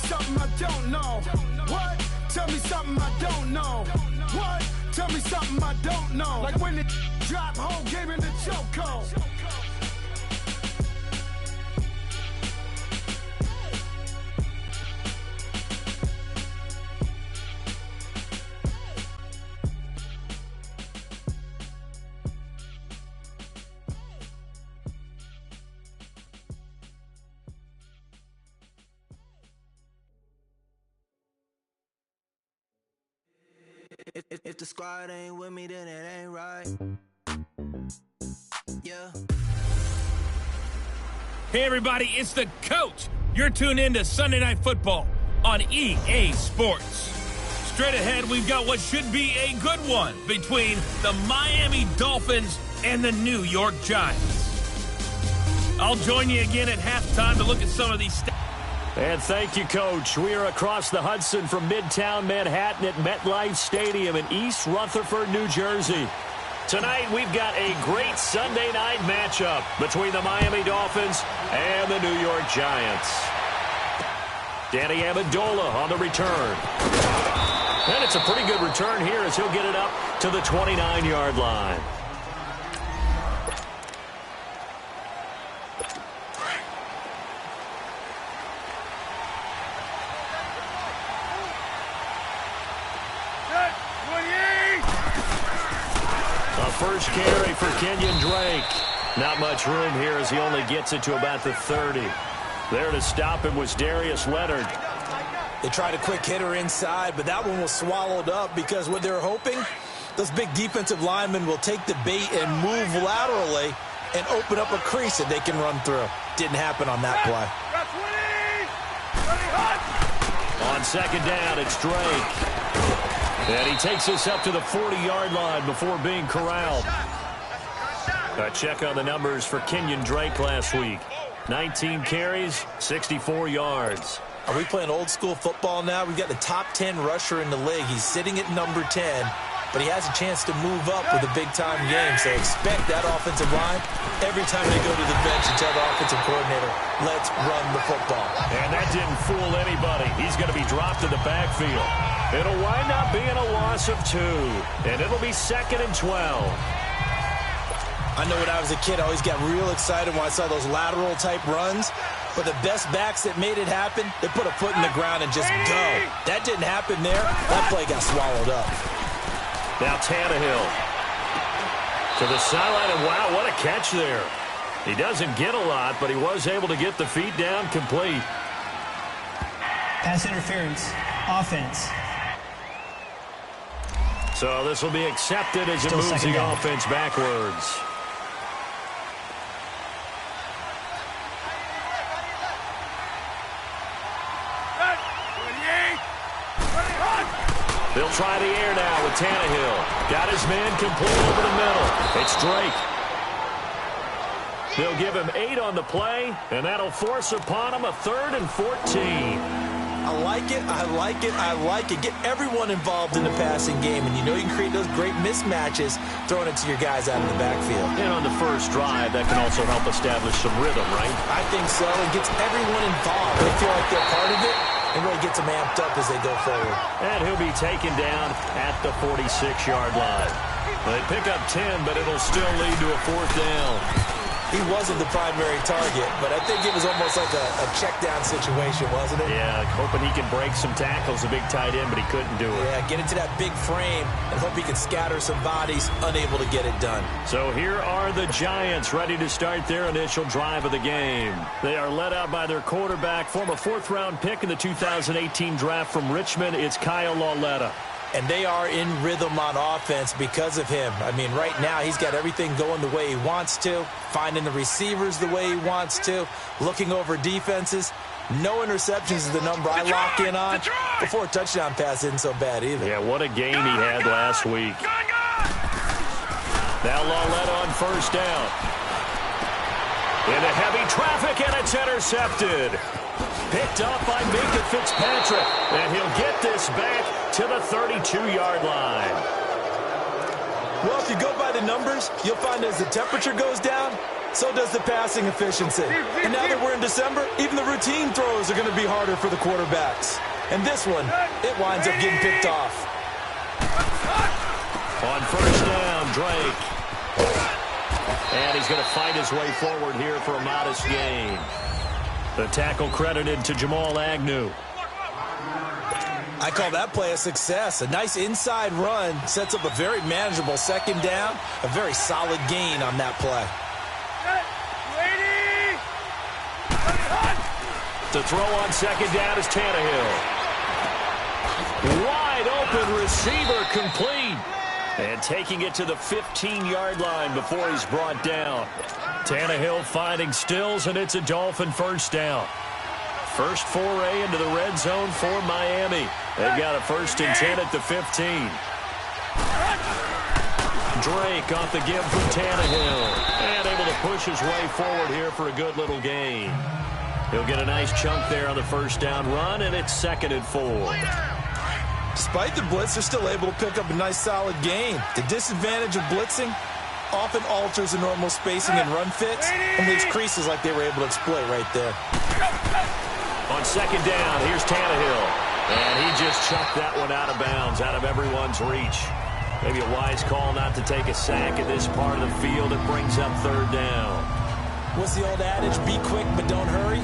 something I don't know. What? Tell me something I don't know. What? Tell me something I don't know. Like when it drop, whole game in the chokehold. If the squad ain't with me, then it ain't right. Yeah. Hey everybody, it's the coach. You're tuned in to Sunday Night Football on EA Sports. Straight ahead, we've got what should be a good one between the Miami Dolphins and the New York Giants. I'll join you again at halftime to look at some of these stats. And thank you, Coach. We are across the Hudson from Midtown Manhattan at MetLife Stadium in East Rutherford, New Jersey. Tonight, we've got a great Sunday night matchup between the Miami Dolphins and the New York Giants. Danny Amendola on the return. And it's a pretty good return here as he'll get it up to the 29-yard line. First carry for Kenyon Drake. Not much room here as he only gets it to about the 30. There to stop him was Darius Leonard. They tried a quick hitter inside, but that one was swallowed up because what they're hoping, those big defensive linemen will take the bait and move laterally and open up a crease that they can run through. Didn't happen on that play. On second down, it's Drake. And he takes us up to the 40-yard line before being corralled. A check on the numbers for Kenyon Drake last week. 19 carries, 64 yards. Are we playing old school football now? We've got the top 10 rusher in the league. He's sitting at number 10, but he has a chance to move up with a big-time game. So expect that offensive line every time they go to the bench and tell the offensive coordinator, let's run the football. And that didn't fool anybody. He's going to be dropped in the backfield. It'll wind up being a loss of 2, and it'll be 2nd and 12. I know when I was a kid, I always got real excited when I saw those lateral-type runs. But the best backs that made it happen, they put a foot in the ground and just go. That didn't happen there. That play got swallowed up. Now Tannehill to the sideline, and wow, what a catch there. He doesn't get a lot, but he was able to get the feet down complete. Pass interference, offense. So this will be accepted as it moves the offense backwards. They'll try the air now with Tannehill. Got his man complete over the middle. It's Drake. They'll give him 8 on the play, and that'll force upon him a 3rd and 14. I like it, I like it, I like it. Get everyone involved in the passing game, and you know you can create those great mismatches throwing it to your guys out in the backfield. And on the first drive, that can also help establish some rhythm, right? I think so. It gets everyone involved. They feel like they're part of it, and really gets them amped up as they go forward. And he'll be taken down at the 46-yard line. They pick up 10, but it'll still lead to a 4th down. He wasn't the primary target, but I think it was almost like a check-down situation, wasn't it? Yeah, hoping he can break some tackles, a big tight end, but he couldn't do it. Yeah, get into that big frame and hope he can scatter some bodies, unable to get it done. So here are the Giants ready to start their initial drive of the game. They are led out by their quarterback, former 4th-round pick in the 2018 draft from Richmond. It's Kyle Lauletta. And they are in rhythm on offense because of him. I mean, right now, he's got everything going the way he wants to, finding the receivers the way he wants to, looking over defenses. No interceptions is the number I lock in on. Before a touchdown pass isn't so bad either. Yeah, what a game he had last week. Now Lauletta on first down. Into heavy traffic, and it's intercepted. Picked up by Minka Fitzpatrick, and he'll get this back to the 32-yard line. Well, if you go by the numbers, you'll find as the temperature goes down, So does the passing efficiency. And now that we're in December, even the routine throws are going to be harder for the quarterbacks. And this one, it winds up getting picked off. On first down, Drake. And he's going to fight his way forward here for a modest gain. The tackle credited to Jamal Agnew. I call that play a success. A nice inside run sets up a very manageable second down. A very solid gain on that play. To throw on second down is Tannehill. Wide open receiver complete. And taking it to the 15-yard line before he's brought down. Tannehill finding Stills, and it's a Dolphin first down. First foray into the red zone for Miami. They've got a 1st and 10 at the 15. Drake off the give from Tannehill. And able to push his way forward here for a good little gain. He'll get a nice chunk there on the first down run, and it's 2nd and 4. Despite the blitz, they're still able to pick up a nice solid gain. The disadvantage of blitzing often alters the normal spacing and run fits and leaves creases like they were able to exploit right there. On second down, here's Tannehill. And he just chucked that one out of bounds, out of everyone's reach. Maybe a wise call not to take a sack in this part of the field. It brings up 3rd down. What's the old adage? Be quick, but don't hurry.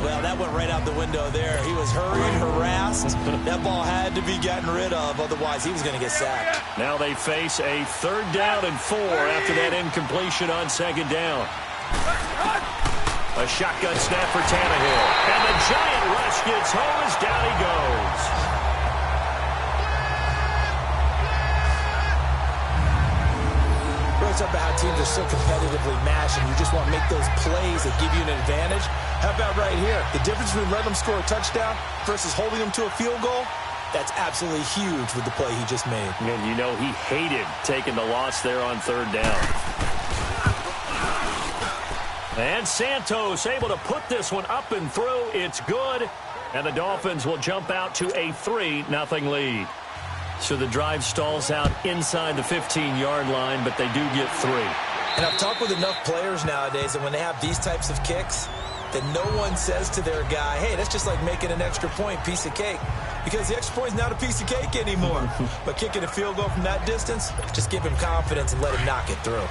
Well, that went right out the window there. He was hurried, harassed. That ball had to be gotten rid of, otherwise he was going to get sacked. Now they face a 3rd down and 4 after that incompletion on second down. A shotgun snap for Tannehill. And the giant rush gets home as down he goes. Talk about how teams are so competitively matched and you just want to make those plays that give you an advantage. How about right here? The difference between letting them score a touchdown versus holding them to a field goal, that's absolutely huge with the play he just made. And you know he hated taking the loss there on 3rd down. And Santos able to put this one up and through. It's good. And the Dolphins will jump out to a 3-0 lead. So the drive stalls out inside the 15-yard line, but they do get 3. And I've talked with enough players nowadays that when they have these types of kicks, that no one says to their guy, hey, that's just like making an extra point, piece of cake. Because the extra point is not a piece of cake anymore. But kicking a field goal from that distance, just give him confidence and let him knock it through.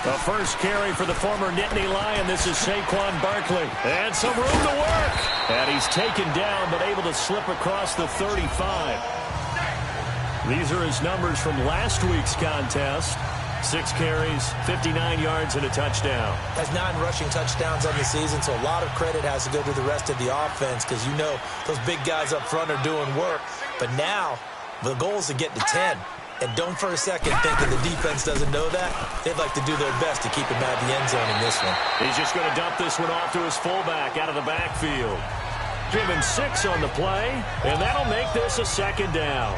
The first carry for the former Nittany Lion. This is Saquon Barkley. And some room to work. And he's taken down, but able to slip across the 35. These are his numbers from last week's contest. 6 carries, 59 yards, and a touchdown. Has 9 rushing touchdowns on the season, so a lot of credit has to go to the rest of the offense because you know those big guys up front are doing work. But now the goal is to get to 10. And don't for a second think that the defense doesn't know that. They'd like to do their best to keep him out of the end zone in this one. He's just going to dump this one off to his fullback out of the backfield. Give him 6 on the play, and that'll make this a 2nd down.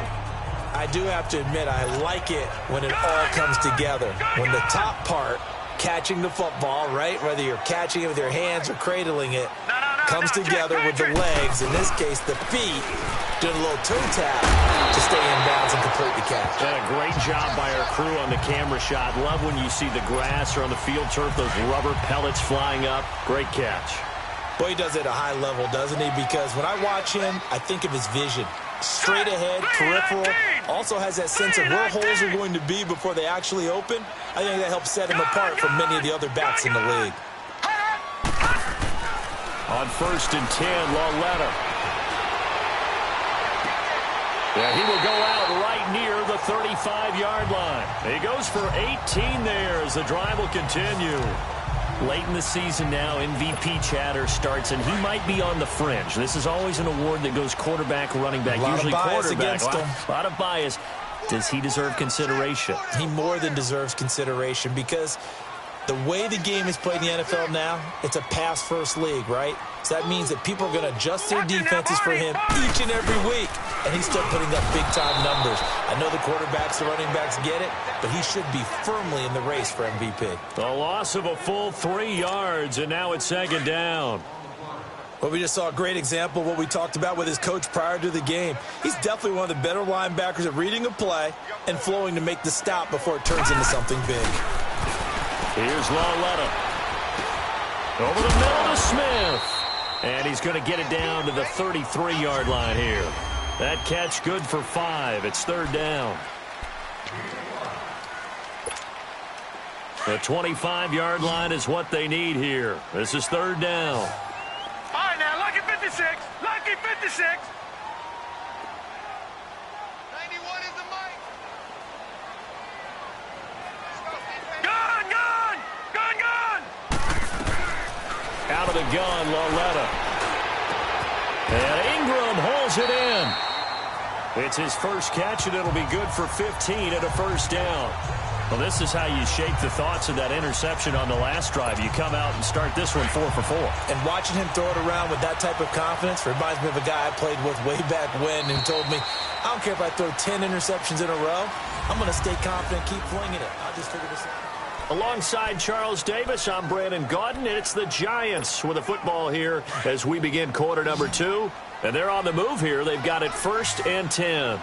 I do have to admit, I like it when it all comes together. When the top part, catching the football, right, whether you're catching it with your hands or cradling it, comes together with the legs, in this case the feet, doing a little toe tap to stay in bounds and complete the catch. And a great job by our crew on the camera shot. Love when you see the grass or on the field turf, those rubber pellets flying up. Great catch. Boy, he does it at a high level, doesn't he? Because when I watch him, I think of his vision. Straight ahead, peripheral. Also has that sense of where holes are going to be before they actually open. I think that helps set him apart from many of the other backs in the league. On 1st and 10, Lauletta. Yeah, he will go out right near the 35-yard line. He goes for 18 there as the drive will continue. Late in the season now, MVP chatter starts, and he might be on the fringe. This is always an award that goes quarterback, running back, usually quarterback. A lot of bias. Does he deserve consideration? He more than deserves consideration because the way the game is played in the NFL now, it's a pass-first league, right? So that means that people are going to adjust their defenses for him each and every week, and he's still putting up big-time numbers. I know the quarterbacks, the running backs get it, but he should be firmly in the race for MVP. A loss of a full 3 yards, and now it's 2nd down. Well, we just saw a great example of what we talked about with his coach prior to the game. He's definitely one of the better linebackers at reading a play and flowing to make the stop before it turns into something big. Here's Lauletta. Over the middle to Smith. And he's going to get it down to the 33-yard line here. That catch good for 5. It's 3rd down. The 25-yard line is what they need here. This is 3rd down. All right, now, lucky 56. Lucky 56. 91 is the mic. Gun, gun! Gun, gun! Out of the gun, Lauletta. And Ingram holds it in. It's his first catch, and it'll be good for 15 and a 1st down. Well, this is how you shake the thoughts of that interception on the last drive. You come out and start this one 4 for 4. And watching him throw it around with that type of confidence reminds me of a guy I played with way back when who told me, I don't care if I throw 10 interceptions in a row. I'm going to stay confident, keep flinging it. I'll just figure this out. Alongside Charles Davis, I'm Brandon Gaudin, and it's the Giants with the football here as we begin quarter number 2. And they're on the move here. They've got it 1st and 10.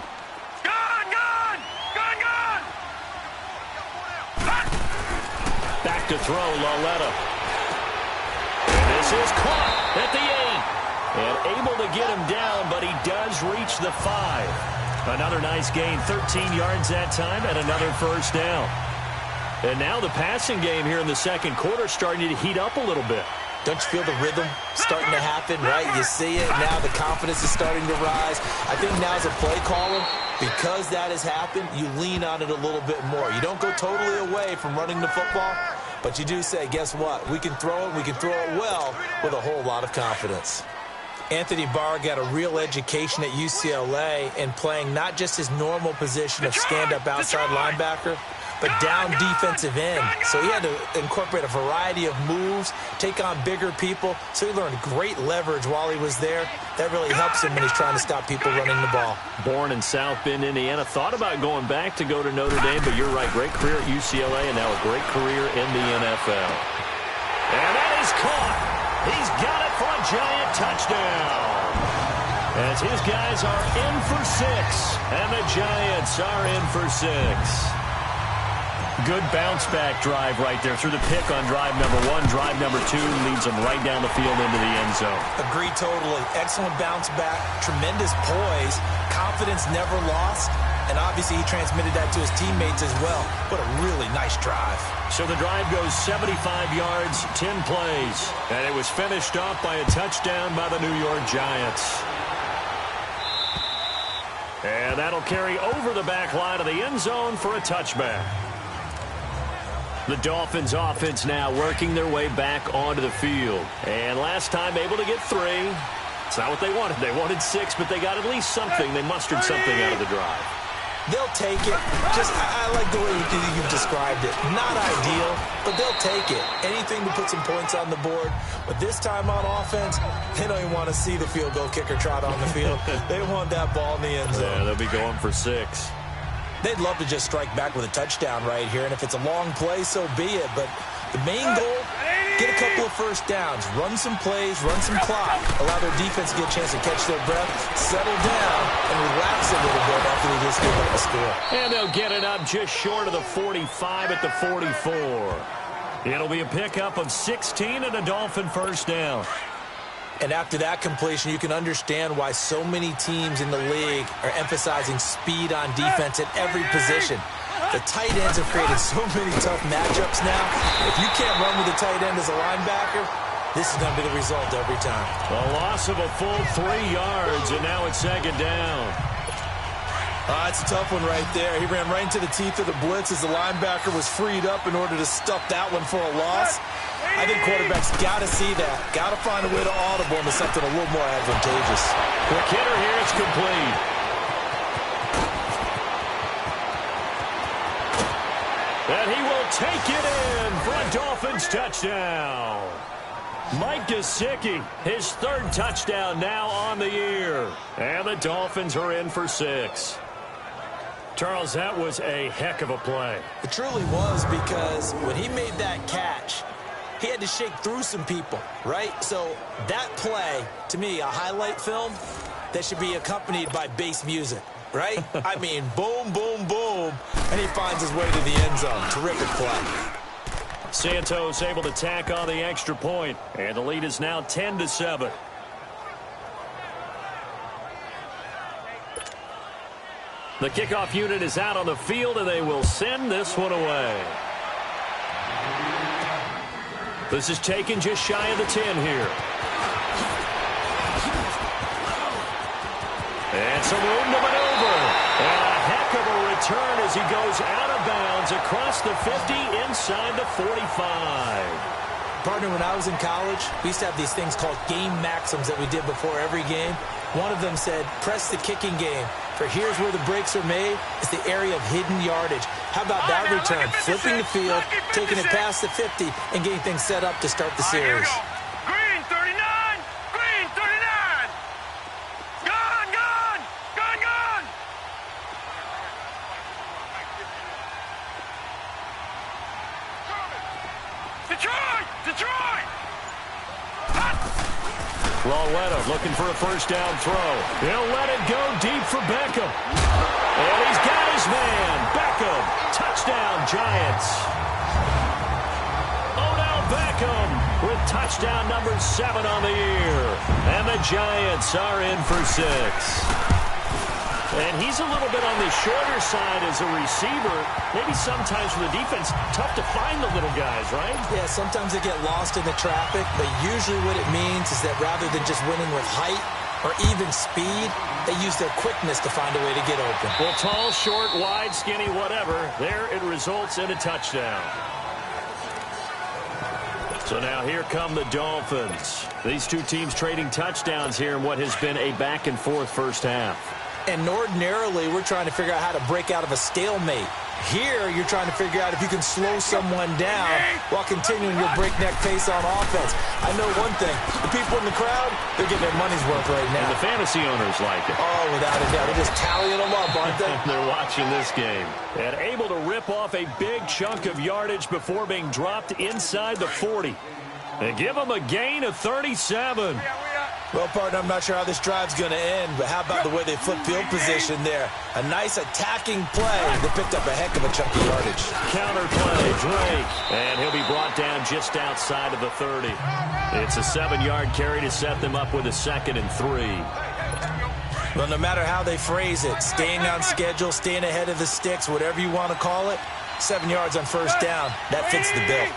Back to throw, Lauletta. And this is caught at the 8. And able to get him down, but he does reach the 5. Another nice gain, 13 yards that time, and another 1st down. And now the passing game here in the second quarter starting to heat up a little bit. Don't you feel the rhythm starting to happen, right? You see it. Now the confidence is starting to rise. I think now as a play caller, because that has happened, you lean on it a little bit more. You don't go totally away from running the football, but you do say, guess what? We can throw it. We can throw it well with a whole lot of confidence. Anthony Barr got a real education at UCLA in playing not just his normal position of stand-up outside linebacker, but down defensive end. So he had to incorporate a variety of moves, take on bigger people. So he learned great leverage while he was there. That really helps him when he's trying to stop people running the ball. Born in South Bend, Indiana. Thought about going back to go to Notre Dame, but you're right. Great career at UCLA and now a great career in the NFL. And that is caught. He's got it for a Giant touchdown. As his guys are in for 6, and the Giants are in for 6. Good bounce-back drive right there through the pick on drive number 1. Drive number 2 leads them right down the field into the end zone. Agree totally. Excellent bounce-back, tremendous poise, confidence never lost, and obviously he transmitted that to his teammates as well. What a really nice drive. So the drive goes 75 yards, 10 plays, and it was finished off by a touchdown by the New York Giants. And that'll carry over the back line of the end zone for a touchback. The Dolphins offense now working their way back onto the field. And last time able to get 3. It's not what they wanted. They wanted 6, but they got at least something. They mustered something out of the drive. They'll take it. I like the way you've described it. Not ideal, but they'll take it. Anything to put some points on the board. But this time on offense, they don't even want to see the field goal kicker trot on the field. They want that ball in the end zone. Yeah, they'll be going for 6. They'd love to just strike back with a touchdown right here, and if it's a long play, so be it. But the main goal, get a couple of first downs, run some plays, run some clock, allow their defense to get a chance to catch their breath, settle down, and relax a little bit after they just give up a score. And they'll get it up just short of the 45 at the 44. It'll be a pickup of 16 and a Dolphin first down. And after that completion, you can understand why so many teams in the league are emphasizing speed on defense at every position. The tight ends have created so many tough matchups now. If you can't run with the tight end as a linebacker, this is going to be the result every time. A loss of a full 3 yards, and now it's 2nd down. It's a tough one right there. He ran right into the teeth of the blitz as the linebacker was freed up in order to stuff that one for a loss. I think quarterbacks got to see that. Got to find a way to audible into something a little more advantageous. Quick hitter here. It's complete. And he will take it in for a Dolphins touchdown. Mike Gesicki, his 3rd touchdown now on the year. And the Dolphins are in for 6. Charles, that was a heck of a play. It truly was, because when he made that catch, he had to shake through some people, right? So that play, to me, a highlight film that should be accompanied by bass music, right? I mean, boom, boom, boom, and he finds his way to the end zone. Terrific play. Santos able to tack on the extra point, and the lead is now 10-7. The kickoff unit is out on the field, and they will send this one away. This is taken just shy of the 10 here. And some room to maneuver. And a heck of a return as he goes out of bounds across the 50 inside the 45. Partner, when I was in college, we used to have these things called game maxims that we did before every game. One of them said, press the kicking game. For here's where the breaks are made. It's the area of hidden yardage. How about that return? Flipping the field, taking it past the 50, and getting things set up to start the series. Green 39! Green 39! Gone, gone! Gone, gone! Detroit! Detroit! Lawetta looking for a first down throw. He'll let it go deep for Beckham. And he's got his man. Beckham. Touchdown, Giants. Odell Beckham with touchdown number 7 on the year. And the Giants are in for 6. And he's a little bit on the shorter side as a receiver. Maybe sometimes for the defense, tough to find the little guys, right? Yeah, sometimes they get lost in the traffic, but usually what it means is that rather than just winning with height or even speed, they use their quickness to find a way to get open. Well, tall, short, wide, skinny, whatever, there it results in a touchdown. So now here come the Dolphins. These two teams trading touchdowns here in what has been a back-and-forth first half. And ordinarily, we're trying to figure out how to break out of a stalemate. Here, you're trying to figure out if you can slow someone down while continuing your breakneck pace on offense. I know one thing. The people in the crowd, they're getting their money's worth right now. And the fantasy owners like it. Oh, without a doubt. They're just tallying them up, aren't they? They're watching this game. And able to rip off a big chunk of yardage before being dropped inside the 40. They give them a gain of 37. Well, partner, I'm not sure how this drive's going to end, but how about the way they flip field position there? A nice attacking play. They picked up a heck of a chunk of yardage. Counter play, Drake. And he'll be brought down just outside of the 30. It's a 7-yard carry to set them up with a 2nd and 3. Well, no matter how they phrase it, staying on schedule, staying ahead of the sticks, whatever you want to call it, 7 yards on first down, that fits the bill.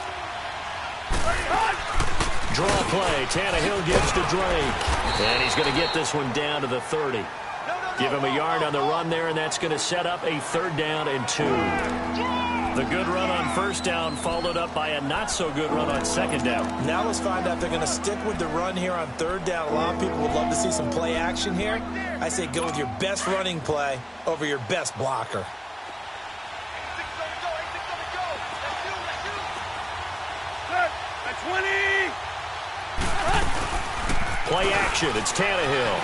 Draw play. Tannehill gives to Drake. And he's going to get this one down to the 30. Give him a yard on the run there, and that's going to set up a 3rd down and 2. The good run on first down followed up by a not-so-good run on 2nd down. Now let's find out if they're going to stick with the run here on 3rd down. A lot of people would love to see some play action here. I say go with your best running play over your best blocker. That's 20! Play action. It's Tannehill.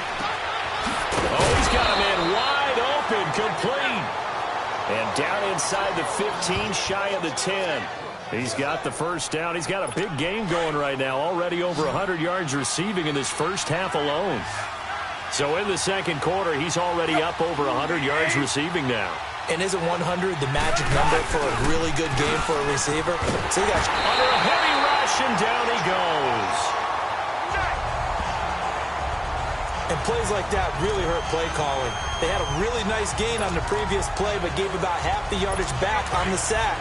Oh, he's got a man wide open, complete. And down inside the 15, shy of the 10. He's got the first down. He's got a big game going right now. Already over 100 yards receiving in this first half alone. So in the second quarter, he's already up over 100 yards receiving now. And isn't 100 the magic number for a really good game for a receiver? So you got under a heavy rush, and down he goes. And plays like that really hurt play calling. They had a really nice gain on the previous play, but gave about half the yardage back on the sack.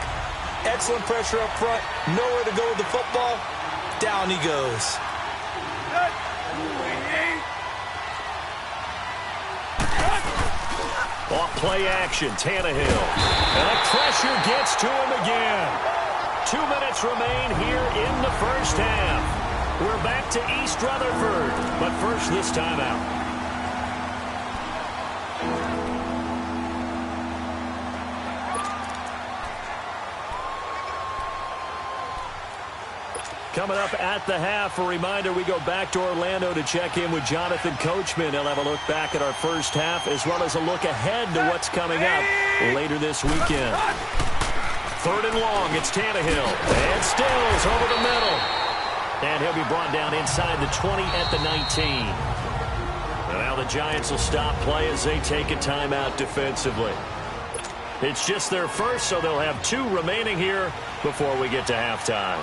Excellent pressure up front. Nowhere to go with the football. Down he goes. Off play action, Tannehill. And the pressure gets to him again. 2 minutes remain here in the first half. We're back to East Rutherford, but first this timeout. Coming up at the half, a reminder, we go back to Orlando to check in with Jonathan Coachman. He'll have a look back at our first half as well as a look ahead to what's coming up later this weekend. 3rd and long. It's Tannehill. And Stills over the middle. And he'll be brought down inside the 20 at the 19. And now the Giants will stop play as they take a timeout defensively. It's just their first, so they'll have 2 remaining here before we get to halftime.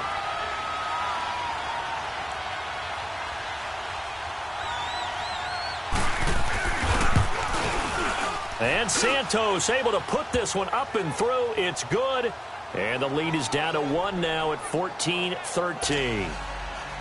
And Santos able to put this one up and through. It's good. And the lead is down to 1 now at 14-13.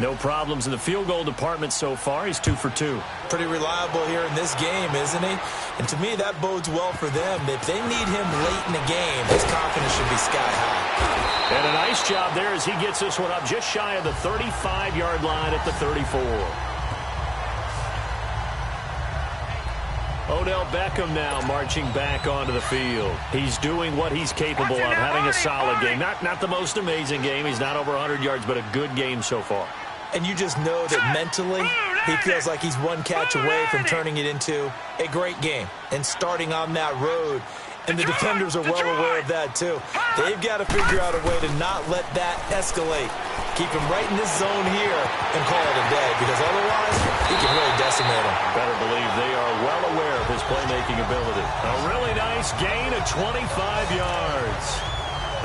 No problems in the field goal department so far. He's 2 for 2. Pretty reliable here in this game, isn't he? And to me, that bodes well for them. If they need him late in the game, his confidence should be sky high. And a nice job there as he gets this one up just shy of the 35-yard line at the 34. Odell Beckham now marching back onto the field. He's doing what he's capable of, having a solid game. Not the most amazing game. He's not over 100 yards, but a good game so far. And you just know that mentally he feels like he's one catch away from turning it into a great game and starting on that road. And the defenders are well aware of that, too. They've got to figure out a way to not let that escalate. Keep him right in this zone here and call it a day, because otherwise he can really decimate him. Better believe they are well aware of his playmaking ability. A really nice gain of 25 yards.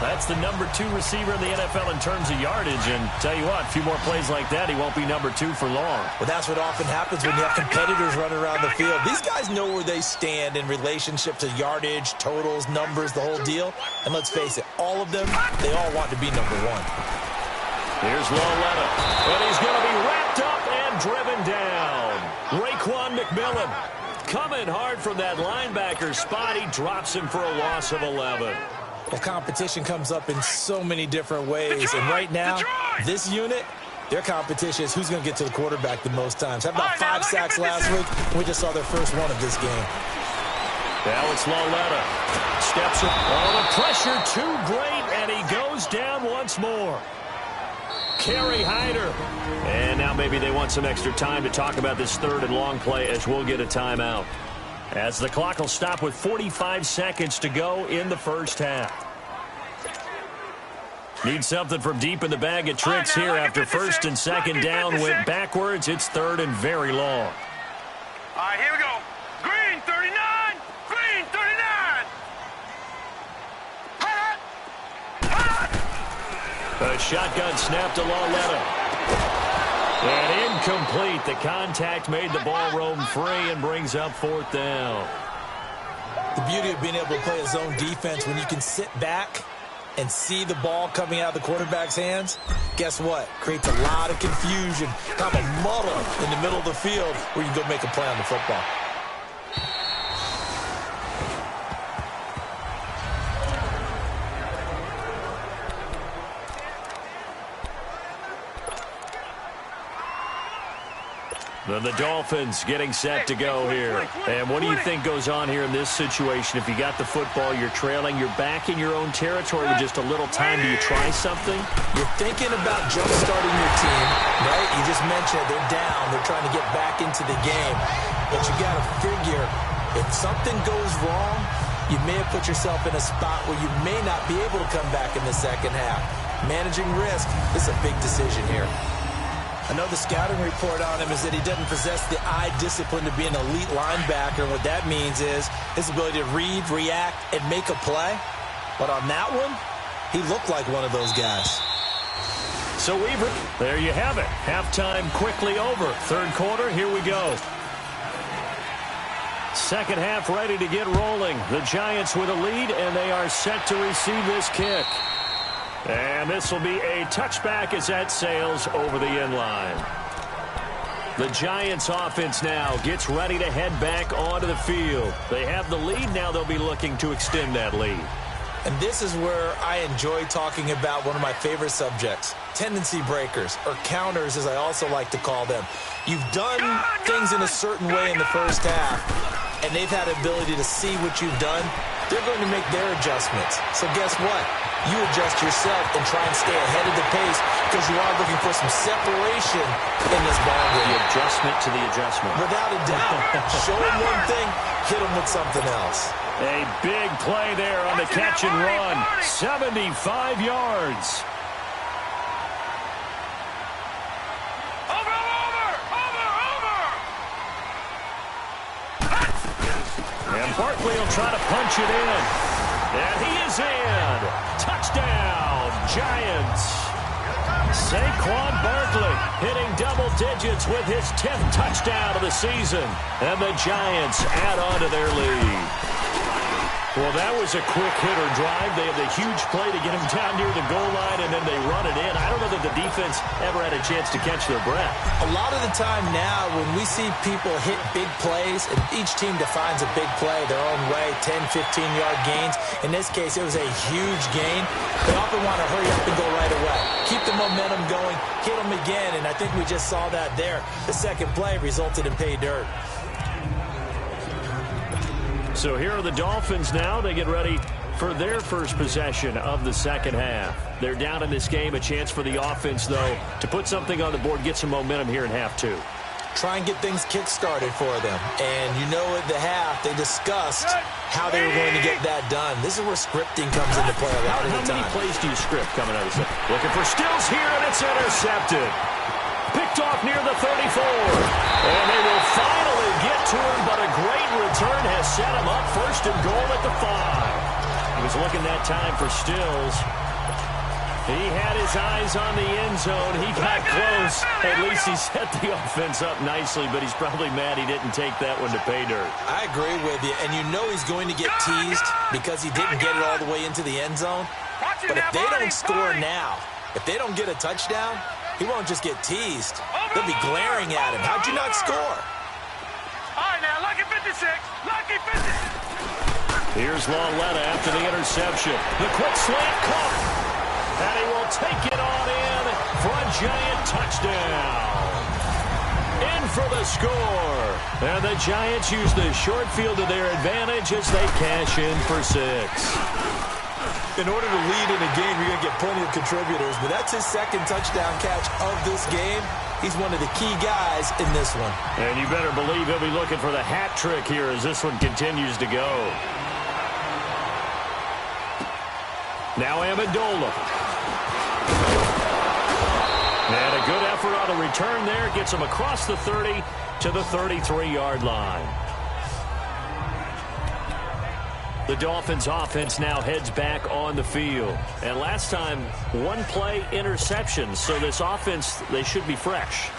That's the number 2 receiver in the NFL in terms of yardage. And tell you what, a few more plays like that, he won't be number 2 for long. Well, that's what often happens when you have competitors running around the field. These guys know where they stand in relationship to yardage, totals, numbers, the whole deal. And let's face it, all of them, they all want to be number 1. Here's Loletta, and he's going to be wrapped up and driven down. Raekwon McMillan coming hard from that linebacker spot. He drops him for a loss of 11. Well, competition comes up in so many different ways. And right now, this unit, their competition is who's going to get to the quarterback the most times. Had about 5 sacks last week, and we just saw their first one of this game. Now it's Loletta. Steps up. Oh, the pressure too great, and he goes down once more. Kerry Hyder. And now maybe they want some extra time to talk about this 3rd and long play as we'll get a timeout. As the clock will stop with 45 seconds to go in the first half. Need something from deep in the bag of tricks here after 1st and 2nd down went backwards. It's 3rd and very long. All right, here we go. Green 39. Green 39. A shotgun snap to Loletta. And incomplete. The contact made the ball roam free and brings up 4th down. The beauty of being able to play a zone defense when you can sit back and see the ball coming out of the quarterback's hands, guess what? Creates a lot of confusion, kind of a muddle in the middle of the field where you can go make a play on the football. The Dolphins getting set to go here. And what do you think goes on here in this situation? If you got the football, you're trailing, you're back in your own territory with just a little time. Do you try something? You're thinking about jump-starting your team, right? You just mentioned they're down. They're trying to get back into the game. But you got to figure, if something goes wrong, you may have put yourself in a spot where you may not be able to come back in the second half. Managing risk, this is a big decision here. I know the scouting report on him is that he doesn't possess the eye discipline to be an elite linebacker. What that means is his ability to read, react, and make a play. But on that one, he looked like one of those guys. So there you have it. Halftime quickly over. 3rd quarter, here we go. 2nd half ready to get rolling. The Giants with a lead, and they are set to receive this kick. And this will be a touchback as that sails over the end line. The Giants offense now gets ready to head back onto the field. They have the lead. Now they'll be looking to extend that lead. And this is where I enjoy talking about one of my favorite subjects, tendency breakers, or counters as I also like to call them. You've done things in a certain way in the first half, and they've had the ability to see what you've done, they're going to make their adjustments. So guess what? You adjust yourself and try and stay ahead of the pace because you are looking for some separation in this ball game. The adjustment to the adjustment. Without a doubt. Show them one thing, hit them with something else. A big play there on the catch and run. 75 yards. And Barkley will try to punch it in. And he is in. Touchdown, Giants. Saquon Barkley hitting double digits with his 10th touchdown of the season. And the Giants add on to their lead. Well, that was a quick hitter drive. They have the huge play to get him down near the goal line, and then they run it in. I don't know that the defense ever had a chance to catch their breath. A lot of the time now when we see people hit big plays, and each team defines a big play their own way, 10, 15-yard gains. In this case, it was a huge gain. They often want to hurry up and go right away. Keep the momentum going, hit them again, and I think we just saw that there. The second play resulted in pay dirt. So here are the Dolphins now. They get ready for their first possession of the second half. They're down in this game. A chance for the offense, though, to put something on the board, get some momentum here in half two. Try and get things kick-started for them. And you know at the half, they discussed how they were going to get that done. This is where scripting comes into play a lot of the time. How many plays do you script coming out of this? Looking for Stills here, and it's intercepted. Picked off near the 34. And they will finally get to him, but a great return has set him up first and goal at the 5. He was looking that time for Stills. He had his eyes on the end zone. He got close. At least he set the offense up nicely, but he's probably mad he didn't take that one to pay dirt. I agree with you, and you know he's going to get teased because he didn't get it all the way into the end zone. But if they don't score now, if they don't get a touchdown, he won't just get teased. They'll be glaring at him. How'd you not score? All right, now, lucky 56. Lucky 56. Here's Lauletta after the interception. The quick slant caught. And he will take it on in for a Giant touchdown. In for the score. And the Giants use the short field to their advantage as they cash in for 6. In order to lead in a game, you're going to get plenty of contributors, but that's his second touchdown catch of this game. He's one of the key guys in this one. And you better believe he'll be looking for the hat trick here as this one continues to go. Now Amendola. And a good effort on the return there. Gets him across the 30 to the 33-yard line. The Dolphins offense now heads back on the field. And last time, one play interception. So this offense, they should be fresh.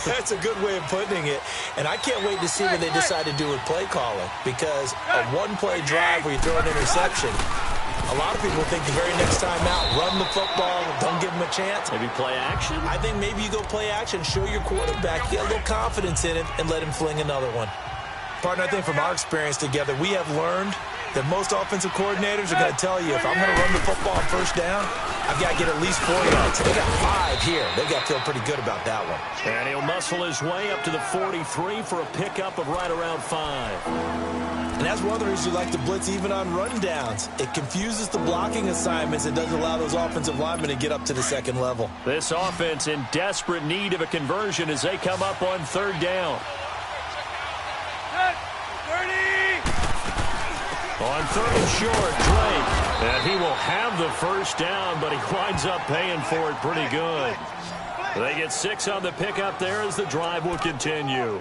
That's a good way of putting it. And I can't wait to see what they decide to do with play calling. Because a one-play drive where you throw an interception, a lot of people think the very next time out, run the football, don't give them a chance. Maybe play action? I think maybe you go play action, show your quarterback, get a little confidence in him, and let him fling another one. Partner, I think from our experience together, we have learned that most offensive coordinators are going to tell you, if I'm going to run the football on first down, I've got to get at least 4 yards. They got 5 here. They've got to feel pretty good about that one. And he'll muscle his way up to the 43 for a pickup of right around 5. And that's one of the reasons you like to blitz even on rundowns. It confuses the blocking assignments. It doesn't allow those offensive linemen to get up to the second level. This offense in desperate need of a conversion as they come up on third down. 30. On third and short, Drake. And he will have the first down, but he winds up paying for it pretty good. They get 6 on the pickup there as the drive will continue.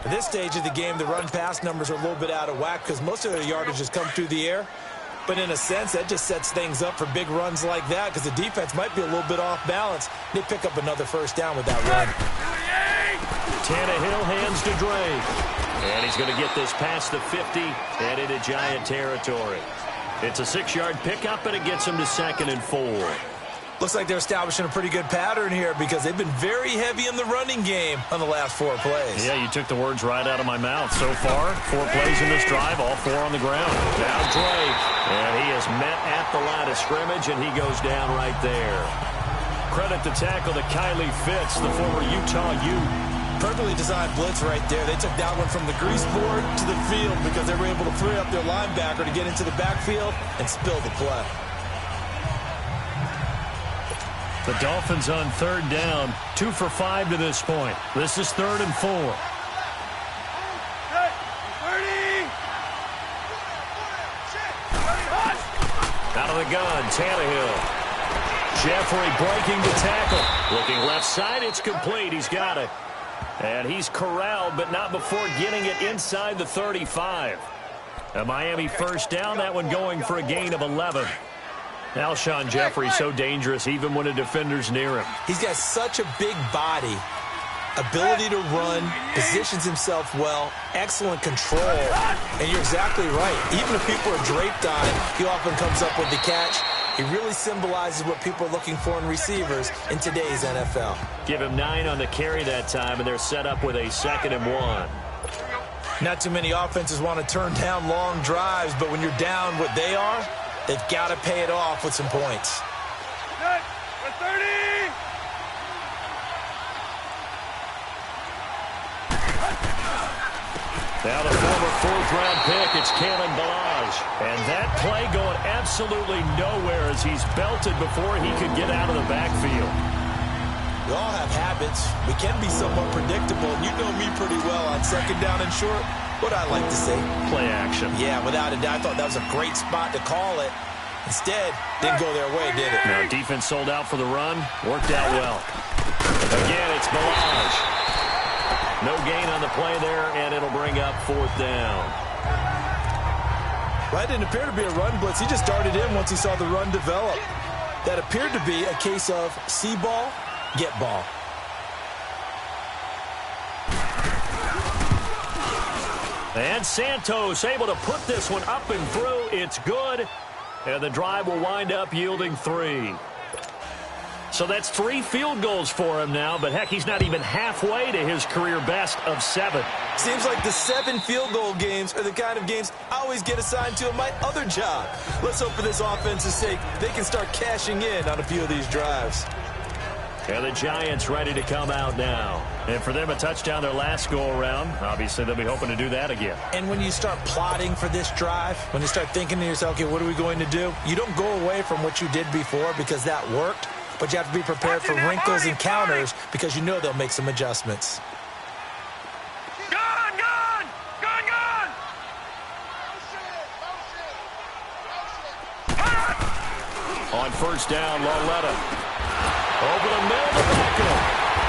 At this stage of the game, the run-pass numbers are a little bit out of whack because most of their yardage has come through the air. But in a sense, that just sets things up for big runs like that because the defense might be a little bit off balance. They pick up another first down with that run. Tannehill hands to Drake. And he's going to get this past the 50 and into Giant territory. It's a 6-yard pickup, and it gets him to 2nd and 4. Looks like they're establishing a pretty good pattern here because they've been very heavy in the running game on the last 4 plays. Yeah, you took the words right out of my mouth. So far, 4 plays in this drive, all 4 on the ground. Now Drake, and he is met at the line of scrimmage, and he goes down right there. Credit the tackle to Kylie Fitz, the former Utah Ute. Perfectly designed blitz right there. They took that one from the grease board to the field because they were able to free up their linebacker to get into the backfield and spill the play. The Dolphins on third down, 2 for 5 to this point. This is 3rd and 4. Out of the gun, Tannehill. Jeffrey breaking the tackle. Looking left side, it's complete. He's got it. And he's corralled, but not before getting it inside the 35. A Miami first down, that one going for a gain of 11. Alshon Jeffrey so dangerous even when a defender's near him. He's got such a big body, ability to run, positions himself well, excellent control. And you're exactly right. Even if people are draped on him, he often comes up with the catch. He really symbolizes what people are looking for in receivers in today's NFL. Give him 9 on the carry that time, and they're set up with a 2nd and 1. Not too many offenses want to turn down long drives, but when you're down what they are, they've got to pay it off with some points. Now the former 4th-round pick, it's Kalen Ballage. And that play going absolutely nowhere as he's belted before he could get out of the backfield. We all have habits. We can be somewhat predictable, and you know me pretty well on 2nd down and short. What I like to say? Play action. Yeah, without a doubt. I thought that was a great spot to call it. Instead, didn't go their way, did it? Now defense sold out for the run. Worked out well. Again, it's Ballage. No gain on the play there, and it'll bring up 4th down. Well, that didn't appear to be a run blitz. He just darted in once he saw the run develop. That appeared to be a case of see ball, get ball. And Santos able to put this one up and through. It's good. And the drive will wind up yielding 3. So that's 3 field goals for him now, but heck, he's not even halfway to his career best of 7. Seems like the 7 field goal games are the kind of games I always get assigned to in my other job. Let's hope for this offense's sake they can start cashing in on a few of these drives. And the Giants ready to come out now. And for them, a touchdown their last go-around. Obviously, they'll be hoping to do that again. And when you start plotting for this drive, when you start thinking to yourself, okay, what are we going to do? You don't go away from what you did before because that worked. But you have to be prepared for wrinkles and counters because you know they'll make some adjustments. On first down, Lauletta. Over the middle to Beckham.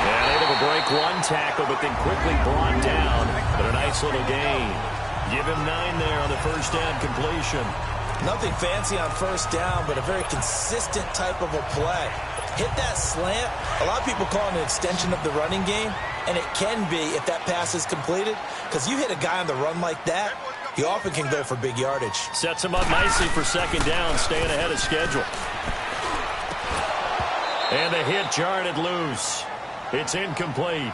And able to break one tackle, but then quickly brought down. But a nice little gain. Give him 9 there on the first down completion. Nothing fancy on first down, but a very consistent type of a play. Hit that slant. A lot of people call it an extension of the running game, and it can be if that pass is completed, because you hit a guy on the run like that, he often can go for big yardage. Sets him up nicely for 2nd down, staying ahead of schedule. And the hit jarred it loose. It's incomplete.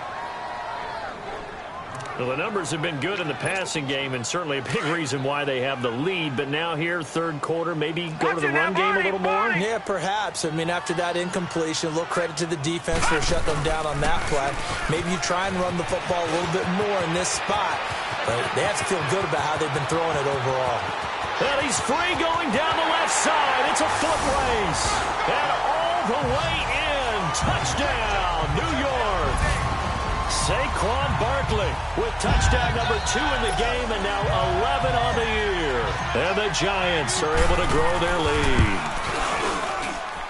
Well, the numbers have been good in the passing game, and certainly a big reason why they have the lead. But now here, 3rd quarter, maybe go to the run game a little more? Yeah, perhaps. I mean, after that incompletion, a little credit to the defense for shutting them down on that play. Maybe you try and run the football a little bit more in this spot. But they have to feel good about how they've been throwing it overall. And he's free going down the left side. It's a foot race. And all the way in. Touchdown, New York. Saquon Barkley with touchdown number 2 in the game and now 11 on the year. And the Giants are able to grow their lead.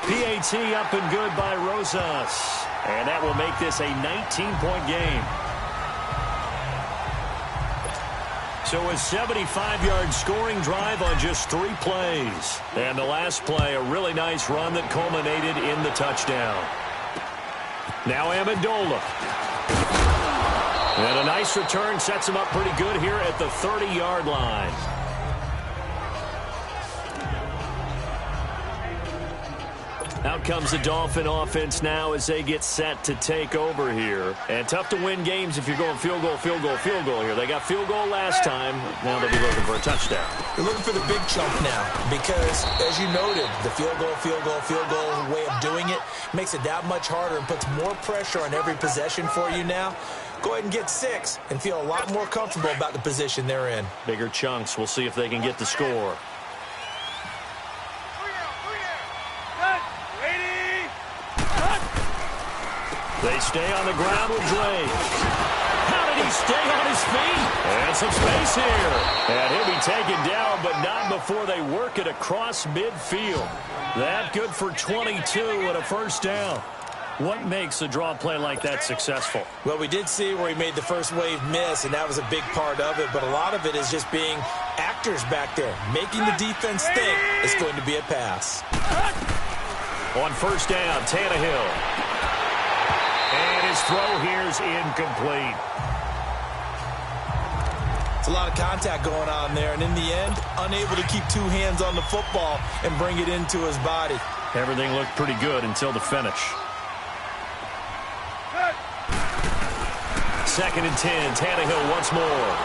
PAT up and good by Rosas. And that will make this a 19-point game. So a 75-yard scoring drive on just 3 plays. And the last play, a really nice run that culminated in the touchdown. Now Amendola. And a nice return sets him up pretty good here at the 30-yard line. Out comes the Dolphin offense now as they get set to take over here. And tough to win games if you're going field goal, field goal, field goal here. They got field goal last time. Now they'll be looking for a touchdown. They're looking for the big chunk now because, as you noted, the field goal way of doing it makes it that much harder and puts more pressure on every possession for you now. Go ahead and get 6 and feel a lot more comfortable about the position they're in. Bigger chunks. We'll see if they can get the score. They stay on the ground with Drake. How did he stay on his feet? And some space here. And he'll be taken down, but not before they work it across midfield. That good for 22 and a first down. What makes a draw play like that successful? Well, we did see where he made the first wave miss, and that was a big part of it. But a lot of it is just being actors back there, making the defense think it's going to be a pass. On first down, Tannehill. And his throw here's incomplete. It's a lot of contact going on there, and in the end, unable to keep 2 hands on the football and bring it into his body. Everything looked pretty good until the finish. 2nd and 10, Tannehill once more.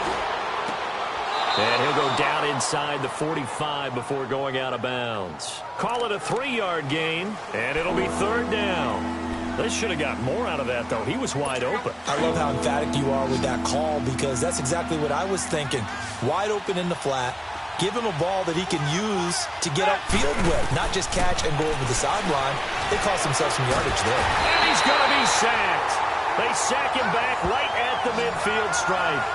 And he'll go down inside the 45 before going out of bounds. Call it a 3-yard gain, and it'll be 3rd down. They should have got more out of that, though. He was wide open. I love how emphatic you are with that call because that's exactly what I was thinking. Wide open in the flat. Give him a ball that he can use to get upfield with, not just catch and go over the sideline. They cost themselves some yardage there. And he's going to be sacked. They sack him back right at the midfield stripe.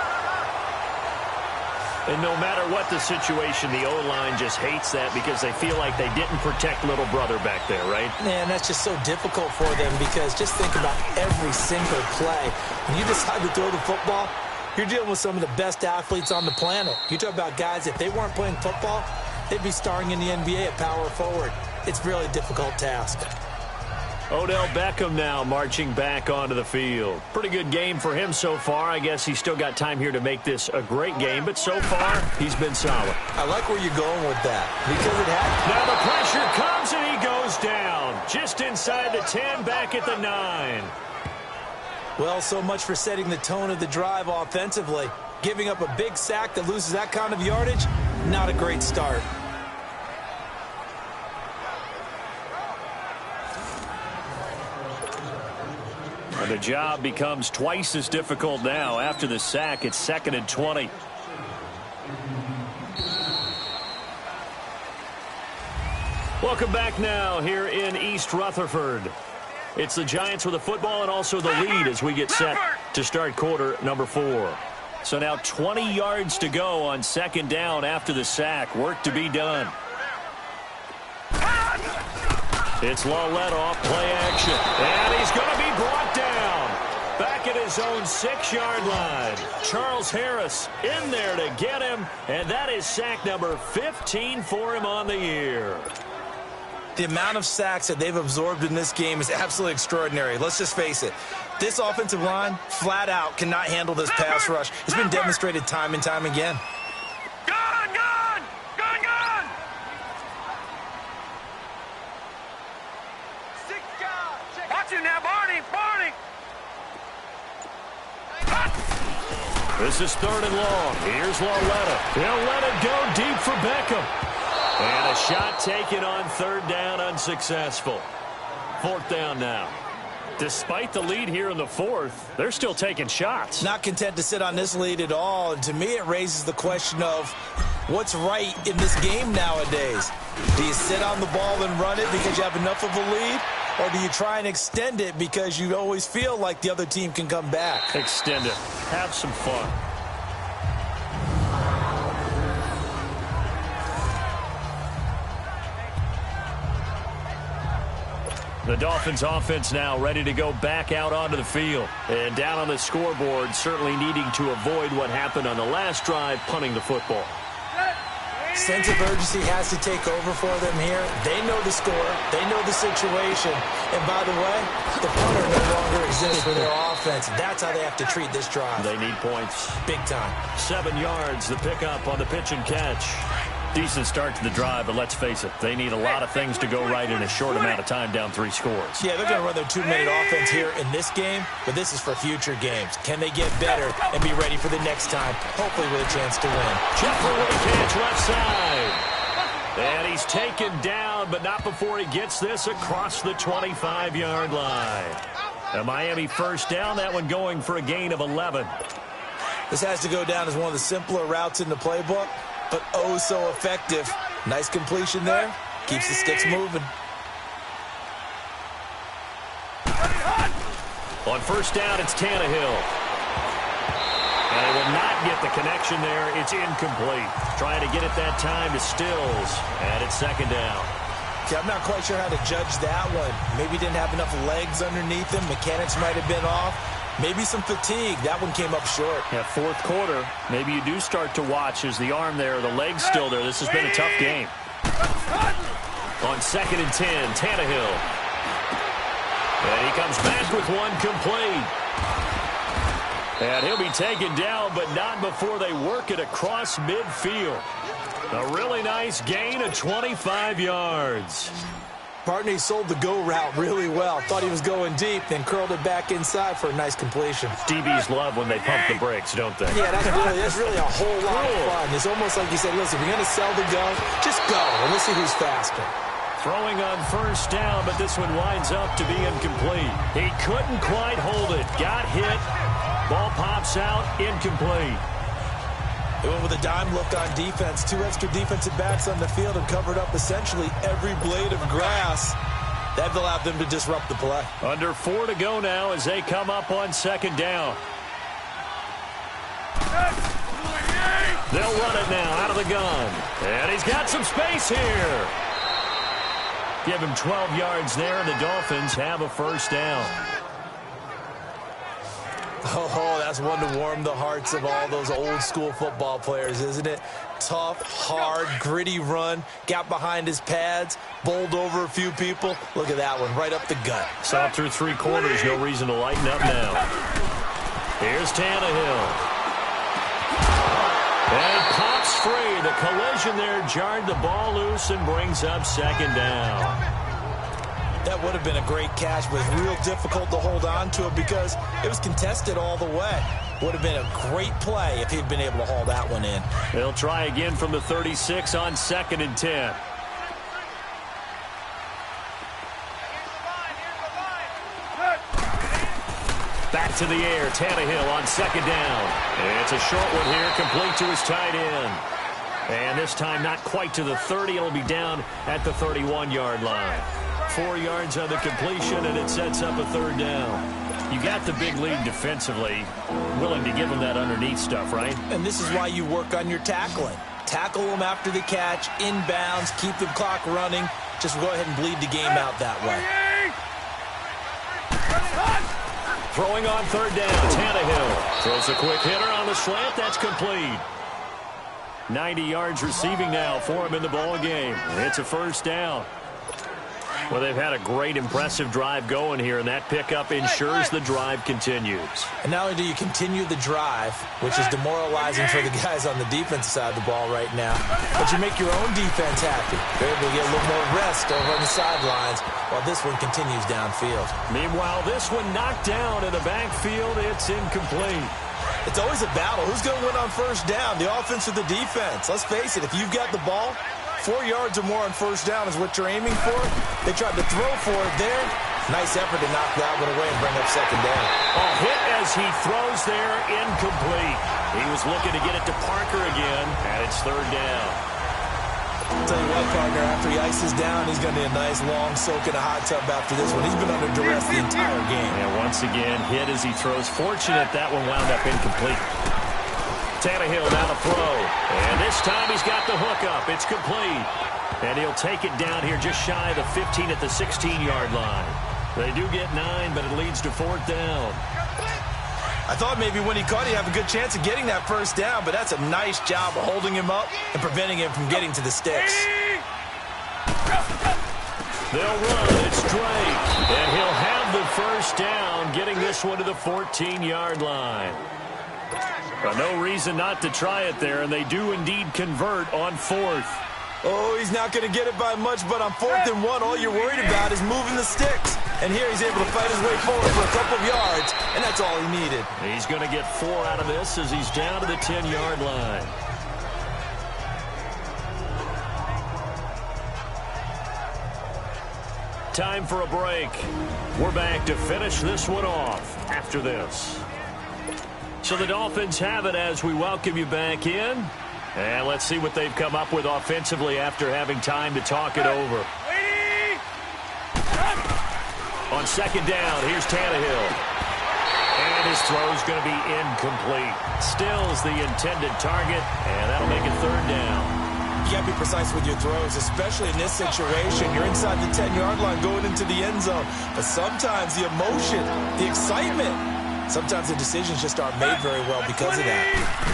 And no matter what the situation, the O-line just hates that because they feel like they didn't protect little brother back there, right? Man, that's just so difficult for them because just think about every single play. When you decide to throw the football, you're dealing with some of the best athletes on the planet. You talk about guys, if they weren't playing football, they'd be starring in the NBA at power forward. It's a really difficult task. Odell Beckham now marching back onto the field. Pretty good game for him so far. I guess he's still got time here to make this a great game, but so far, he's been solid. I like where you're going with that because it happened. Now the pressure comes and he goes down. Just inside the 10, back at the 9. Well, so much for setting the tone of the drive offensively. Giving up a big sack that loses that kind of yardage, not a great start. And the job becomes twice as difficult now. After the sack, it's 2nd and 20. Welcome back now here in East Rutherford. It's the Giants with the football and also the lead as we get set to start quarter number 4. So now 20 yards to go on 2nd down after the sack. Work to be done. It's Law let off, play action. And he's going to be brought down. Back at his own 6-yard line. Charles Harris in there to get him. And that is sack number 15 for him on the year. The amount of sacks that they've absorbed in this game is absolutely extraordinary. Let's just face it. This offensive line, flat out, cannot handle this pass rush. It's been demonstrated time and time again. This is 3rd and long. Here's Lauletta. He'll let it go deep for Beckham. And a shot taken on 3rd down, unsuccessful. 4th down now. Despite the lead here in the 4th, they're still taking shots. Not content to sit on this lead at all. And to me, it raises the question of what's right in this game nowadays. Do you sit on the ball and run it because you have enough of a lead? Or do you try and extend it because you always feel like the other team can come back? Extend it. Have some fun. The Dolphins offense now ready to go back out onto the field. And down on the scoreboard, certainly needing to avoid what happened on the last drive, punting the football. Sense of urgency has to take over for them here. They know the score. They know the situation. And by the way, the punter no longer exists for their offense. That's how they have to treat this drive. They need points. Big time. 7 yards, the pickup on the pitch and catch. Decent start to the drive, but let's face it, they need a lot of things to go right in a short amount of time down 3 scores. Yeah, they're going to run their 2-minute offense here in this game, but this is for future games. Can they get better and be ready for the next time, hopefully with a chance to win? Jeffrey with a catch left side. And he's taken down, but not before he gets this across the 25-yard line. A Miami first down, that one going for a gain of 11. This has to go down as one of the simpler routes in the playbook, but oh so effective. Nice completion there. Keeps the sticks moving. On first down, it's Tannehill. And he will not get the connection there. It's incomplete. Trying to get it that time to Stills. And it's second down. Okay, I'm not quite sure how to judge that one. Maybe didn't have enough legs underneath him. Mechanics might have been off. Maybe some fatigue. That one came up short. Yeah, fourth quarter, maybe you do start to watch as the arm there, the leg's still there. This has been a tough game. On 2nd and 10, Tannehill. And he comes back with one complete. And he'll be taken down, but not before they work it across midfield. A really nice gain of 25 yards. Partney sold the go route really well. Thought he was going deep, then curled it back inside for a nice completion. DBs love when they pump the brakes, don't they? Yeah, that's really a whole lot of fun. It's almost like you said, listen, if you're going to sell the go, just go, and let's see who's faster. Throwing on first down, but this one winds up to be incomplete. He couldn't quite hold it. Got hit. Ball pops out, incomplete. They went with a dime look on defense. 2 extra defensive backs on the field and covered up essentially every blade of grass. That allowed them to disrupt the play. Under 4 to go now as they come up on second down. They'll run it now out of the gun. And he's got some space here. Give him 12 yards there, and the Dolphins have a first down. Oh, that's one to warm the hearts of all those old-school football players, isn't it? Tough, hard, gritty run. Got behind his pads, bowled over a few people. Look at that one, right up the gut. Saw through 3 quarters, no reason to lighten up now. Here's Tannehill. And pops free. The collision there jarred the ball loose and brings up second down. That would have been a great catch, but real difficult to hold on to it because it was contested all the way. Would have been a great play if he'd been able to haul that one in. They'll try again from the 36 on 2nd and 10. Back to the air, Tannehill on second down. It's a short one here, complete to his tight end. And this time not quite to the 30. It'll be down at the 31-yard line. 4 yards on the completion, and it sets up a third down. You got the big lead defensively, willing to give them that underneath stuff, right? And this is why you work on your tackling. Tackle them after the catch, inbounds, keep the clock running. Just go ahead and bleed the game out that way. Throwing on third down, Tannehill throws a quick hitter on the slant. That's complete. 90 yards receiving now for him in the ball game. It's a first down. Well, they've had a great, impressive drive going here, and that pickup ensures the drive continues. And not only do you continue the drive, which is demoralizing for the guys on the defensive side of the ball right now, but you make your own defense happy. They're able to get a little more rest over on the sidelines while this one continues downfield. Meanwhile, this one knocked down in the backfield. It's incomplete. It's always a battle. Who's going to win on first down, the offense or the defense? Let's face it, if you've got the ball, 4 yards or more on first down is what you're aiming for. They tried to throw for it there. Nice effort to knock that one away and bring up second down. A hit as he throws there, incomplete. He was looking to get it to Parker again, and it's third down. I'll tell you what, partner, after he ices down, he's going to need a nice long soak in a hot tub after this one. He's been under duress the entire game. And once again, hit as he throws. Fortunate that one wound up incomplete. Tannehill now to throw. And this time he's got the hook up. It's complete. And he'll take it down here just shy of the 15 at the 16-yard line. They do get 9, but it leads to fourth down. I thought maybe when he caught, he'd have a good chance of getting that first down, but that's a nice job of holding him up and preventing him from getting to the sticks. They'll run it straight. And he'll have the first down, getting this one to the 14-yard line. No reason not to try it there, and they do indeed convert on 4th. Oh, he's not going to get it by much, but on 4th and 1, all you're worried about is moving the sticks. And here he's able to fight his way forward for a couple of yards, and that's all he needed. He's going to get 4 out of this as he's down to the 10-yard line. Time for a break. We're back to finish this one off after this. So the Dolphins have it as we welcome you back in. And let's see what they've come up with offensively after having time to talk it over. On 2nd down, here's Tannehill. And his throw's going to be incomplete. Stills the intended target, and that'll make it 3rd down. You got to be precise with your throws, especially in this situation. You're inside the 10-yard line going into the end zone. But sometimes the emotion, the excitement, sometimes the decisions just aren't made very well because of that.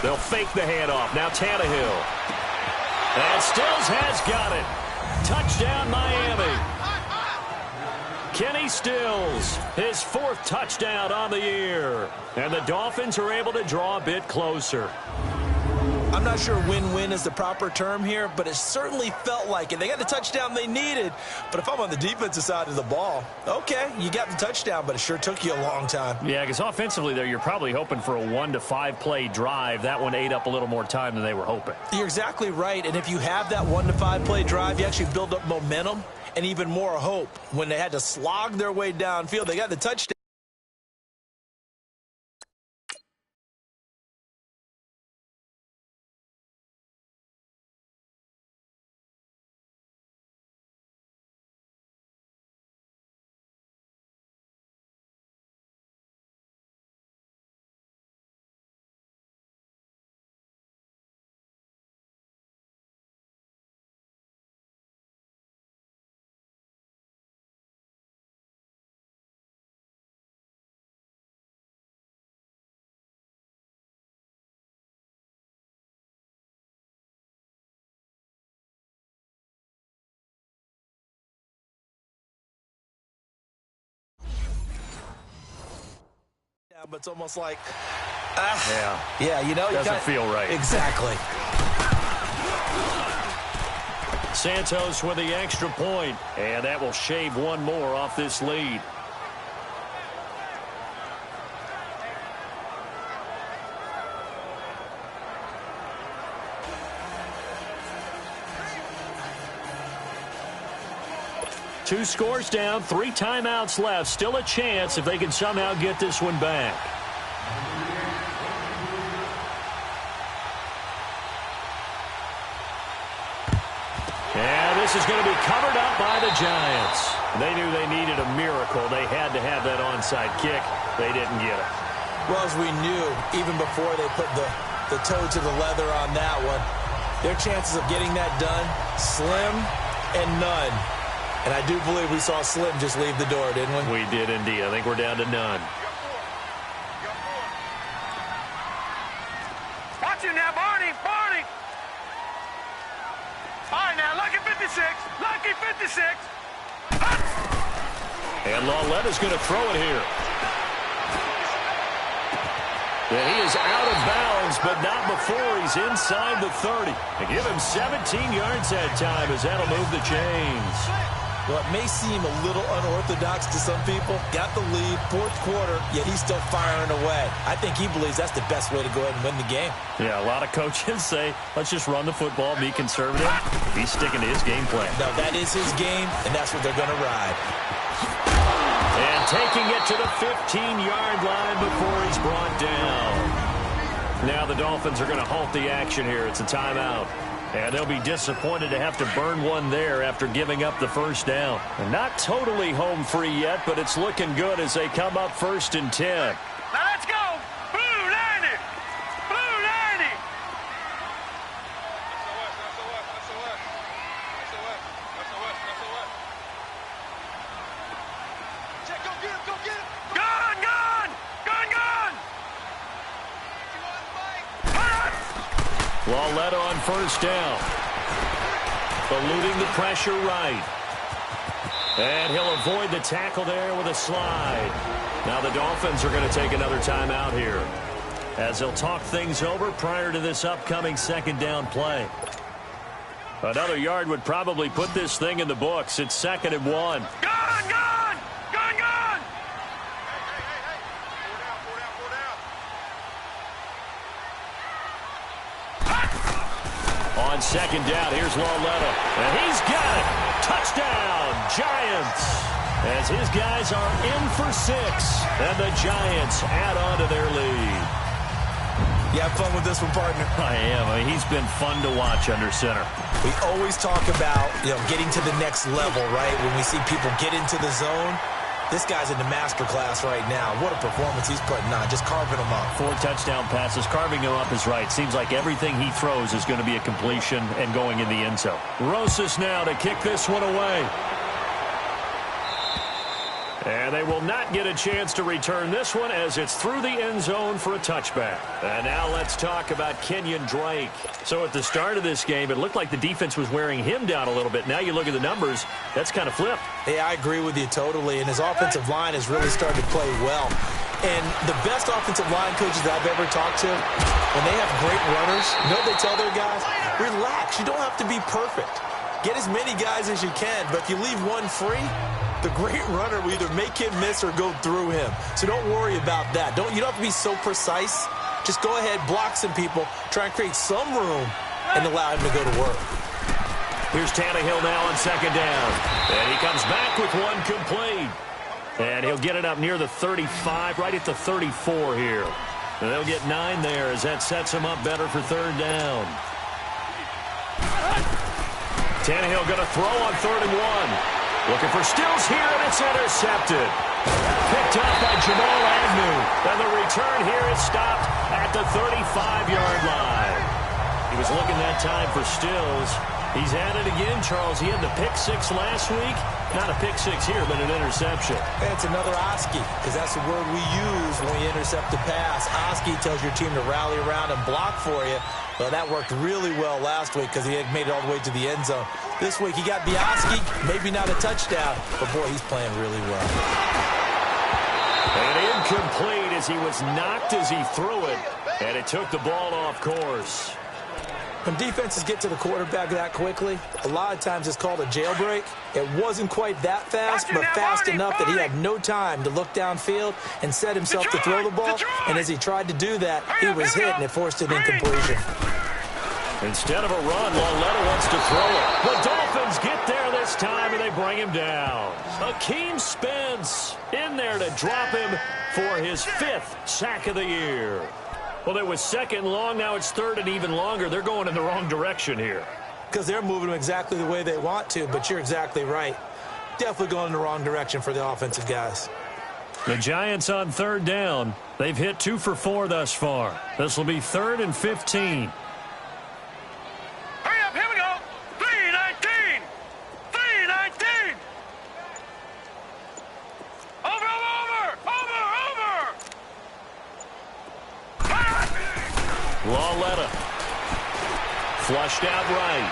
They'll fake the handoff. Now Tannehill. And Stills has got it. Touchdown, Miami. Kenny Stills, his 4th touchdown on the year. And the Dolphins are able to draw a bit closer. I'm not sure win-win is the proper term here, but it certainly felt like it. They got the touchdown they needed, but if I'm on the defensive side of the ball, okay, you got the touchdown, but it sure took you a long time. Yeah, because offensively there, you're probably hoping for a 1 to 5 play drive. That one ate up a little more time than they were hoping. You're exactly right, and if you have that 1 to 5 play drive, you actually build up momentum and even more hope. When they had to slog their way downfield, they got the touchdown. But it's almost like, yeah, you know, doesn't feel right. Exactly. Santos with the extra point, and that will shave 1 more off this lead. Two scores down, 3 timeouts left. Still a chance if they can somehow get this one back. And this is going to be covered up by the Giants. They knew they needed a miracle. They had to have that onside kick. They didn't get it. Well, as we knew, even before they put the toe to the leather on that one, their chances of getting that done, slim and none. And I do believe we saw Slim just leave the door, didn't we? We did indeed. I think we're down to none. Watch it now, Barney. Barney. All right, now, lucky 56. Lucky 56. And Lauletta's going to throw it here. And he is out of bounds, but not before he's inside the 30. They give him 17 yards that time as that'll move the chains. Well, it may seem a little unorthodox to some people. Got the lead, 4th quarter, yet he's still firing away. I think he believes that's the best way to go ahead and win the game. Yeah, a lot of coaches say, let's just run the football, be conservative. He's sticking to his game plan. No, that is his game, and that's what they're going to ride. And taking it to the 15-yard line before he's brought down. Now the Dolphins are going to halt the action here. It's a timeout. And they'll be disappointed to have to burn one there after giving up the 1st down. And not totally home free yet, but it's looking good as they come up 1st and 10. Now let's go. Blue 90. Blue 90. Check, go get him, go get him. Gun, gun. Gun, gun. Lauletta on 1st down. Eluding the pressure right. And he'll avoid the tackle there with a slide. Now the Dolphins are going to take another timeout here. as they'll talk things over prior to this upcoming second down play. Another yard would probably put this thing in the books. It's 2nd and 1. Gone! On 2nd down, here's Lauletta. And he's got it. Touchdown, Giants. As his guys are in for 6. And the Giants add on to their lead. You have fun with this one, partner? I am. I mean, he's been fun to watch under center. We always talk about, getting to the next level, right? When we see people get into the zone. This guy's in the master class right now. What a performance he's putting on, just carving them up. 4 touchdown passes. Carving him up is right. Seems like everything he throws is going to be a completion and going in the end zone. Rosas now to kick this one away. And they will not get a chance to return this one as it's through the end zone for a touchback. And now let's talk about Kenyon Drake. So at the start of this game, it looked like the defense was wearing him down a little bit. Now you look at the numbers, that's kind of flipped. Yeah, I agree with you totally. And his offensive line has really started to play well. And the best offensive line coaches that I've ever talked to, when they have great runners, you know what they tell their guys? Relax. You don't have to be perfect. Get as many guys as you can, but if you leave one free, the great runner will either make him miss or go through him. So don't worry about that. You don't have to be so precise. Just go ahead, block some people, try and create some room, and allow him to go to work. Here's Tannehill now on 2nd down. And he comes back with one complete. And he'll get it up near the 35, right at the 34 here. And they'll get 9 there as that sets him up better for 3rd down. Tannehill going to throw on 3rd and 1. Looking for Stills here, and it's intercepted. Picked up by Jamal Agnew. And the return here is stopped at the 35-yard line. He was looking that time for Stills. He's at it again, Charles. He had the pick 6 last week. Not a pick 6 here, but an interception. It's another Oski, because that's the word we use when we intercept the pass. Oski tells your team to rally around and block for you. Well, that worked really well last week because he had made it all the way to the end zone. This week, he got the Oski, maybe not a touchdown, but, boy, he's playing really well. And incomplete as he was knocked as he threw it, and it took the ball off course. When defenses get to the quarterback that quickly, a lot of times it's called a jailbreak. It wasn't quite that fast, but fast enough that he had no time to look downfield and set himself to throw the ball. And as he tried to do that, he was hit, and it forced an incompletion. Instead of a run, Lauletta wants to throw it. The Dolphins get there this time, and they bring him down. Akeem Spence in there to drop him for his 5th sack of the year. Well, it was 2nd and long. Now it's 3rd and even longer. They're going in the wrong direction here. Because they're moving them exactly the way they want to, but you're exactly right. Definitely going in the wrong direction for the offensive guys. The Giants on 3rd down. They've hit 2 for 4 thus far. This will be 3rd and 15. Hurry up, here we go. 3-19. 3-19. Over. Lauletta. Flushed out right.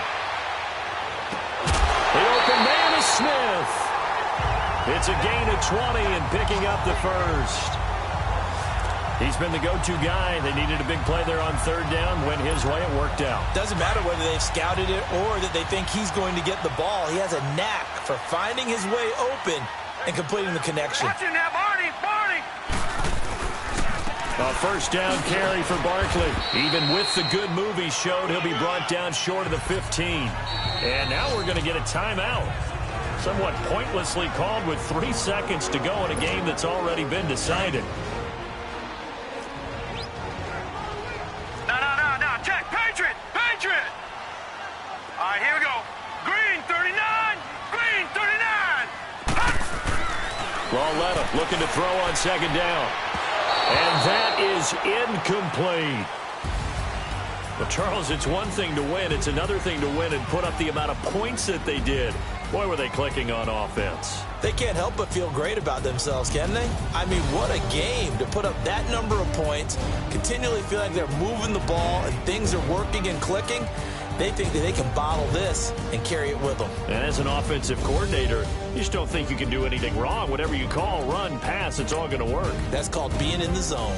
The open man is Smith. It's a gain of 20 and picking up the first. He's been the go-to guy. They needed a big play there on 3rd down. Went his way. It worked out. Doesn't matter whether they've scouted it or that they think he's going to get the ball. He has a knack for finding his way open and completing the connection. Watch it now, Barney. A 1st down carry for Barkley. Even with the good move he showed, he'll be brought down short of the 15. And now we're going to get a timeout. Somewhat pointlessly called with 3 seconds to go in a game that's already been decided. No. Check. Patriot. All right, here we go. Green 39. Lauletta looking to throw on 2nd down. And that is incomplete. Well, Charles, it's one thing to win. It's another thing to win and put up the amount of points that they did. Boy, were they clicking on offense. They can't help but feel great about themselves, can they? I mean, what a game to put up that number of points, continually feel like they're moving the ball and things are working and clicking. They think that they can bottle this and carry it with them. And as an offensive coordinator, you just don't think you can do anything wrong. Whatever you call, run, pass, it's all going to work. That's called being in the zone.